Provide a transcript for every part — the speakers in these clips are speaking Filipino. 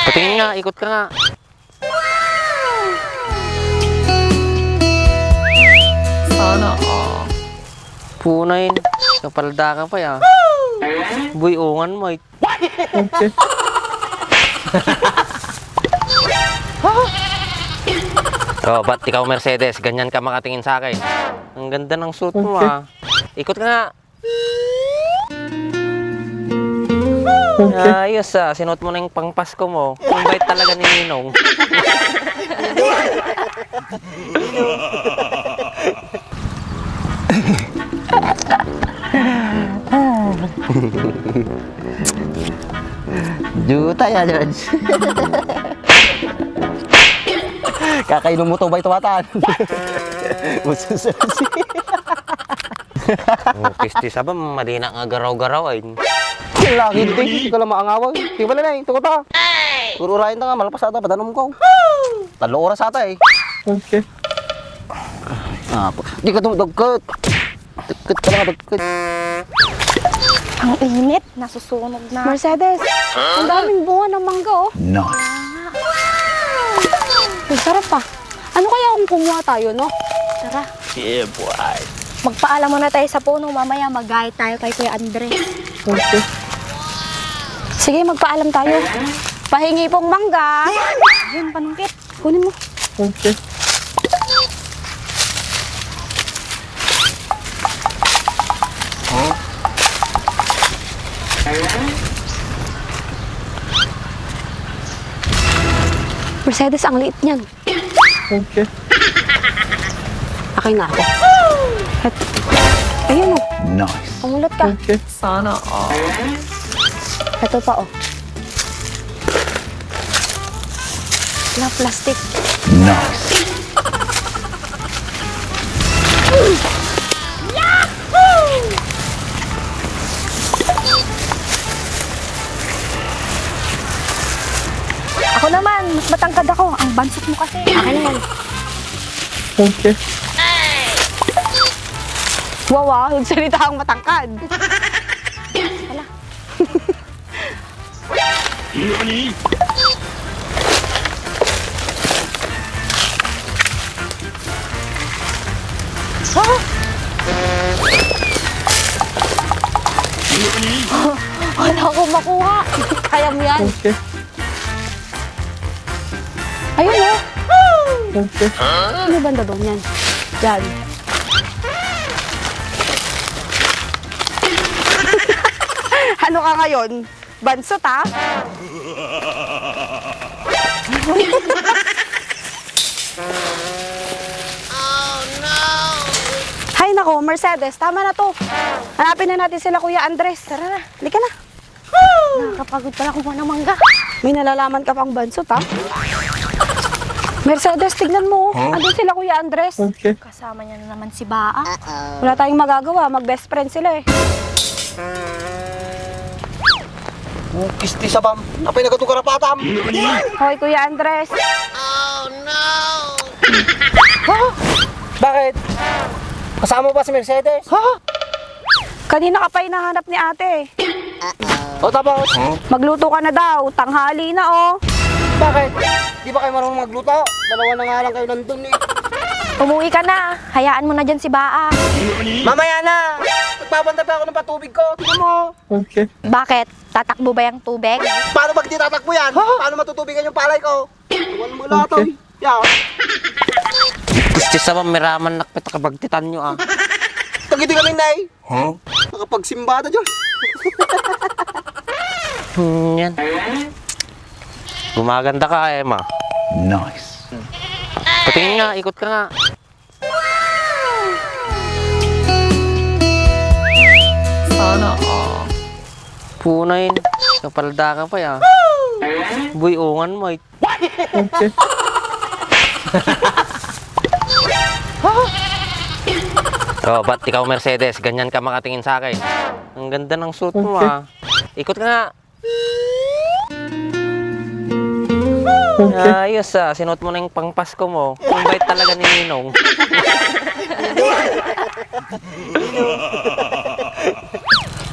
Patingin nga, ikot ka nga. Sana all. Punayin. Kapalda ka pa ya. Buy, ungan mo. Okay. Oh, ba't ikaw Mercedes? Ganyan ka makatingin sa akin. Ang ganda ng suit mo Ikot ka nga. Okay. Ayos sinuot mo na yung pangpasko mo. Ang bait talaga ni Ninong. Juta ya, George. Kakainom mo to ba ito batan? Musususi. Kisti sa ba, madina nga garaw-garaw ay. Lagi din, hindi ka lang maangawag. Di ba na ito ko ta? Ururahin ta nga, malapas ata, padanom ko. 3 oras ata eh. Okay. Di ka dumudagkot. Dagkot ka lang, dagkot. Ang init, nasusunog na. Mercedes, ang daming bunga ng mangga, oh. Nice. Ang sarap pa. Ano kaya kung kumuha tayo, no? Tara. Yeah, boy. Magpaalam muna tayo sa puno, mamaya mag-guide tayo kay Kuya Andres. Okay. Sige, magpaalam tayo. Pahingi pong mangga. Ayun, panungkit. Kunin mo. Okay. Mercedes, ang liit niyan. Okay. Akin na ako. Ayun, oh. Nice. Umulot ka. Okay. Sana all. Ito pa, oh. Wala, plastic. Nice. Ako naman, mas matangkad ako. Ang bansot mo kasi. Akin na yan. Okay. Wow, nagsalita ang matangkad. Wala. Wala akong makuha. Kaya mo yan. Okay. Ayun, oh. Okay. Ano banda doon yan? Yan. Ano ka ngayon? Bansot, ha? Hay nako, Mercedes, tama na to. Hanapin na natin sila Kuya Andres. Tara na, halika na. Nakakapagod pala kumuha ng mangga. May nalalaman ka pang bansot, ha? Mercedes, tignan mo. Andun sila Kuya Andres. Okay. Kasama niya na naman si Baa. Wala tayong magagawa, mag-best friend sila eh. Kisti sa bam. Apay na gatong karapatam. Hoy, Kuya Andres. Bakit? Kasama mo ba si Mercedes? Kanina ka pa hinahanap ni ate. O tapos? Magluto ka na daw, tanghali na oh. Bakit? Di ba kayo marunong magluto? Dalawa na nga lang kayo nandun eh. Umuwi ka na, hayaan mo na dyan si Baa. Mamaya na! Magbabantay pa ako ng patubig ko. Tingnan mo. Okay. Bakit? Tatakbo ba yung tubig? Paano pag di tatakbo yan? Paano matutubigan yung palay ko? Tuwan mo lahat Okay. Yeah. Kisti sa ba, miraman nakpit kabagtitan nyo Tagiti kami, Nay. Nakapagsimba na dyan. Yan. Gumaganda ka, Emma. Nice. Patingin nga, ikot ka nga. Sana all. Punayin. Kapalda ka pa ya. Buy, ungan mo. Okay. Oh, ba't ikaw Mercedes? Ganyan ka makatingin sa akin. Ang ganda ng suit mo Ikot ka nga. Okay. Ayos sinuot mo na yung pangpasko mo. Ang bait talaga ni Ninong.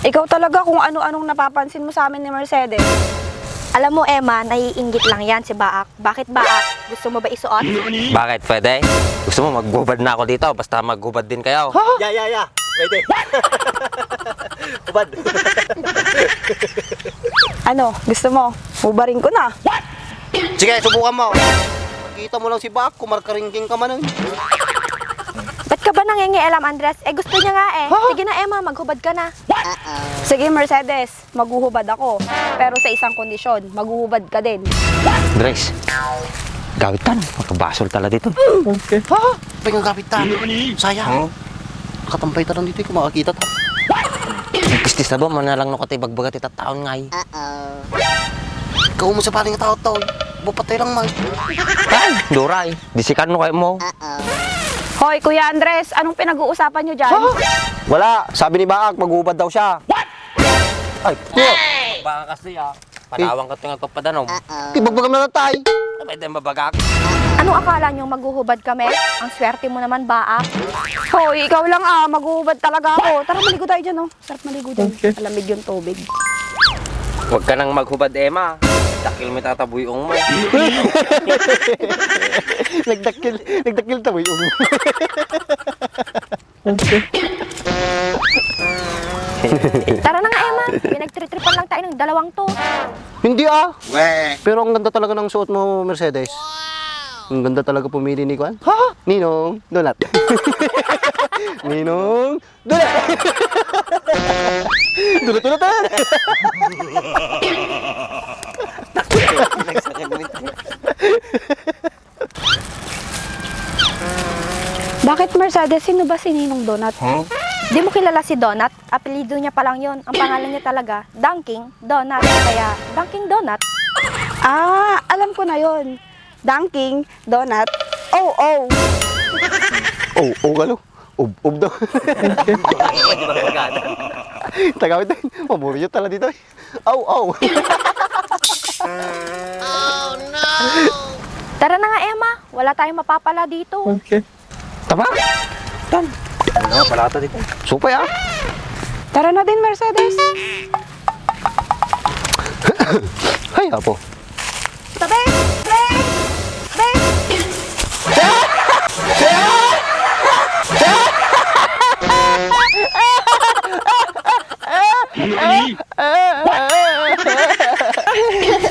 Ikaw talaga kung ano-anong napapansin mo sa amin ni Mercedes. Alam mo, Emma, naiinggit lang yan si Baak. Bakit Baak? Gusto mo ba isuot? Bakit pwede? Gusto mo maghubad na ako dito, basta maghubad din kayo. Ya. Pwede. Hubad. Ano, gusto mo? Ubarin ko na. Sige, subukan mo. Makita mo lang si Bak, kumarkaringking ka man. Ba't ka ba nangingialam, Andres? Gusto niya nga eh. Sige na, Emma, maghubad ka na. Sige, Mercedes, maghuhubad ako. Pero sa isang kondisyon, maghuhubad ka din. Andres, gawitan. Makabasol tala dito. Okay. Pengang kapitan. Sayang. Nakatampay ta lang dito, kung makakita ta. Pistis na ba? Manalang no katay bagbagat itataon nga eh. Ikaw mo sa paling tao-tao. Bupatay lang, Mag. Ay, Doray. Disikan no kayo mo. Hoy, Kuya Andres, anong pinag-uusapan niyo dyan? Wala. Sabi ni Baak, maghubad daw siya. Ay, kuya. Baka kasi ah. Panawang ka ito nagpapadanom. Ibagbagam na lang tayo. Pwede mabagak. Anong akala niyo maghuhubad kami? Ang swerte mo naman, Baak. Hoy, ikaw lang maghuhubad talaga ako. Tara, maligo tayo dyan, oh. Sarap maligo dyan. Okay. Alamig yung tubig. Huwag ka nang maghubad, Emma. Dakil mo tatabuyong mo. Nagdakil tayo yung. Okay. Tara na nga, Emma. Pinagtritripan lang tayo ng 2 to. Hindi Pero ang ganda talaga ng suot mo, Mercedes. Ang ganda talaga pumili ni Kwan. Ninong, donut. Ninong, donut. Donut. Bakit, Mercedes? Sino ba si Ninong Donut? Di mo kilala si Donut? Apelido niya pa lang yun. Ang pangalan niya talaga, Dunking Donut. Kaya, Dunking Donut. Alam ko na yun. Dunking Donut. Oh. Galo. Daw. Tagawid tayo. Mamuri nyo tala dito. Tara na nga, Emma. Wala tayong mapapala dito. Okay. Tama? Tan. Ano, palata dito. Supay Tara na din, Mercedes. Hay, apo. Tabi!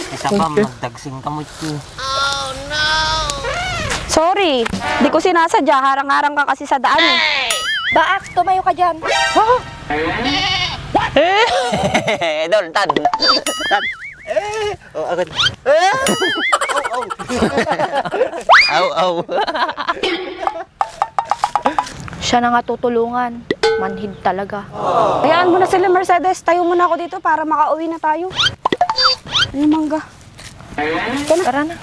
Isa pa, magdagsing ka mo ito. Sorry, di ko sinasadya. Harang-harang ka kasi sa daan eh. Baak, tumayo ka dyan. Dol, tad. Agad. Aw. Siya na nga tutulungan. Manhid talaga. Hayaan mo na sila, Mercedes. Tayo muna ako dito para makauwi na tayo. Ano mangga? Tara na.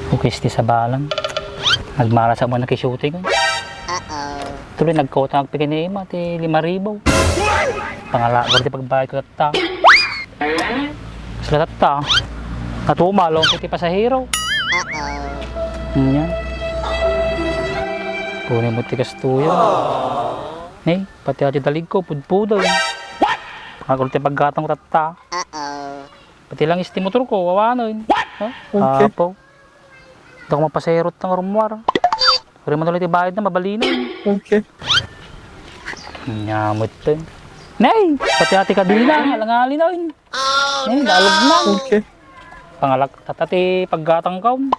Kukisti sa balang. Nagmara sa mga nakishooting. Tuloy nagkota ang pigin ni Emma, ti 5,000. Pangala, gordi pagbayad ko tata. Sila tata. Natumalong ti pasahero. Yan. Kunin mo tikas tuyo. Pati aja dalig ko, pudpudo. Pangagulti paggatang tata. Pati lang istimotor ko, wawanoin. Okay. Apo. Ito ko mapasahirot ng rumwar. Pwede man ulit ibayad na mabalinan. Okay. Nyamot to. Nay! Pati ati kadila, alangali na yun. Lalog na. Okay. Pangalak tatati paggatang kaon.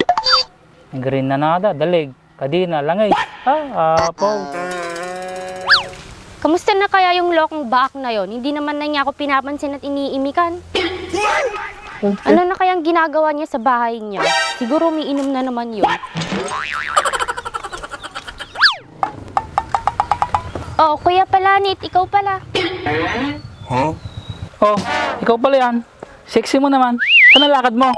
Ang green na nada, dalig. Kadina, langay. Apo. Kamusta na kaya yung lokong Baak na yon? Hindi naman na niya ako pinapansin at iniimikan. Okay. Ano na kayang ginagawa niya sa bahay niya? Siguro umiinom na naman yun. Oh, Kuya Palanit, ikaw pala. Oh, ikaw pala yan. Sexy mo naman. Saan ang lakad mo?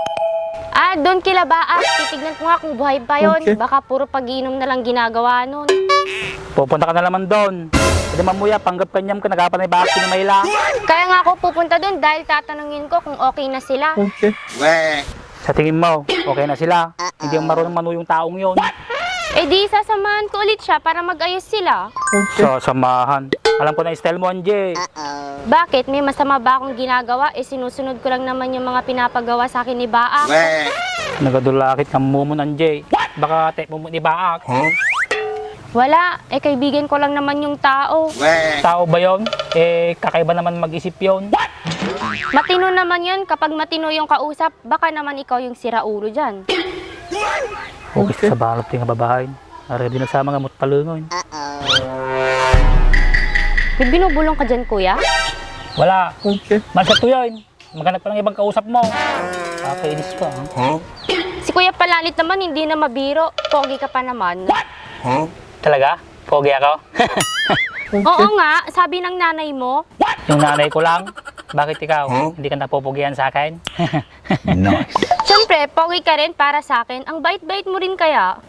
Doon kila Baak. Titignan ko nga kung buhay pa yun. Okay. Baka puro pag-iinom na lang ginagawa nun. Pupunta ka na naman doon. Pwede mamuya, panggap kanyam ka, nagapanay bakit ni Mayla. Kaya nga ako pupunta doon dahil tatanungin ko kung okay na sila. Okay. Sa tingin mo, okay na sila. Hindi ang marunong manu yung taong yon. Eh di sasamahan ko ulit siya para mag-ayos sila. Okay. Sasamahan. Alam ko na yung style mo, Anjay. Bakit? May masama ba akong ginagawa? Sinusunod ko lang naman yung mga pinapagawa sa akin ni Baak. Nagadulakit kang mumon, Anjay. Baka te mumon ni Baak. Wala. Kaibigan ko lang naman yung tao. Tao ba yun? Kakaiba naman mag-isip yun. Matino naman yun. Kapag matino yung kausap, baka naman ikaw yung siraulo dyan. Okay, sa balot yung babae. Ready na sa mga mutpalungon. May binubulong ka dyan, kuya? Wala. Okay. Mansat ko yun. Maghanap ka ng ibang kausap mo. Kakainis ka, ha? Si Kuya Palanit naman, hindi na mabiro. Pogi ka pa naman. Talaga? Pogi ako? Oo nga, sabi ng nanay mo. Yung nanay ko lang. Bakit ikaw? Hindi ka napopogian sa akin? Siyempre, pogi ka rin para sa akin. Ang bait-bait mo rin kaya.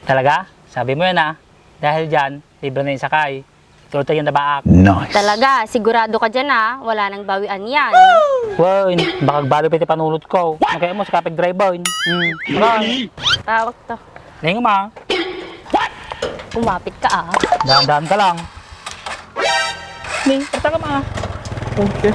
Talaga? Sabi mo yan, ha? Dahil dyan, libre na yung sakay. Tulad tayo na Baak. Talaga, sigurado ka dyan ha. Wala nang bawian yan. Wow, baka balo piti panunod ko. Ano kaya mo sa kapag driver? Tawag to. Ngayon ma, Umapit ka ah. dahan-dahan ka lang. Ning, kata ka ma. Okay.